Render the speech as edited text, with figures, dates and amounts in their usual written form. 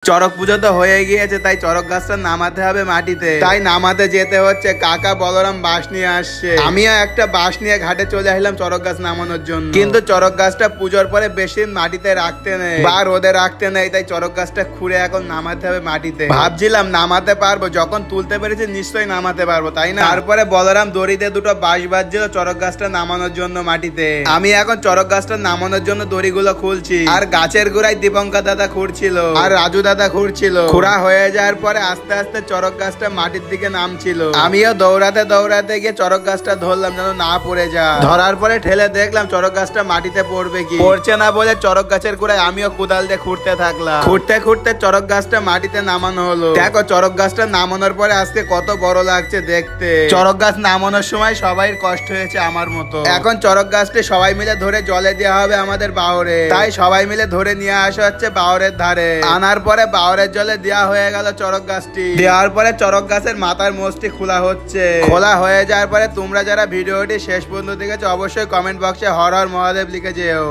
চড়ক পুজো তো হয়ে গিয়েছে, তাই চড়ক গাছটা নামাতে হবে মাটিতে। তাই নামাতে যেতে হচ্ছে। কাকা বলরাম বাঁশ নিয়ে আসছে, আমিও একটা বাঁশ নিয়ে ঘাটে চলে আসলাম চড়ক গাছ নামানোর জন্য। কিন্তু চড়ক গাছটা পুজোর পরে বেশি মাটিতে রাখতে নেই বা রোদে রাখতে নেই, তাই চড়ক গাছটা খুঁড়ে এখন নামাতে হবে মাটিতে। ভাবছিলাম নামাতে পারবো, যখন তুলতে পেরেছি নিশ্চয়ই নামাতে পারবো, তাই না? তারপরে বলরাম দড়িতে দুটো বাঁশ বাজছিল চড়ক গাছটা নামানোর জন্য মাটিতে। আমি এখন চড়ক গাছটা নামানোর জন্য দড়িগুলো খুলছি, আর গাছের গোড়ায় দীপঙ্কর দাদা খুঁড়ছিল আর রাজু দাদা খুঁড়ছিল। খুঁড়া হয়ে যাওয়ার পরে আস্তে আস্তে চড়ক গাছটা মাটির দিকে নামছিল। আমিও দৌড়াতে দৌড়াতে গিয়ে চড়ক গাছটা ধরলাম যেন না পড়ে যায়। ধরার পরে ঠেলে দেখলাম চড়ক গাছটা মাটিতে পড়বে কি পড়ছে না বলে চড়ক গাছের গোড়ায় আমিও কোদাল দিয়ে খুঁড়তে থাকলাম। খুঁড়তে খুঁড়তে চড়ক গাছটা মাটিতে নামানো হলো। দেখো চড়ক গাছটা নামানোর পরে আজকে কত বড় লাগছে দেখতে। চড়ক গাছ নামানোর সময় সবাই কষ্ট হয়েছে আমার মতো। এখন চড়ক গাছটি সবাই মিলে ধরে জলে দেওয়া হবে আমাদের বাহরে। তাই সবাই মিলে ধরে নিয়ে আসা হচ্ছে বাহরের ধারে। আনার পরে বাহরের জলে দেওয়া হয়ে গেল চড়ক গাছটি। দেওয়ার পরে চড়ক গাছের মাথার মোষটি খোলা হচ্ছে। খোলা হয়ে যাওয়ার পরে তোমরা যারা ভিডিওটি শেষ পর্যন্ত দেখেছো অবশ্যই কমেন্ট বক্সে হর হর মহাদেব লিখে যেও।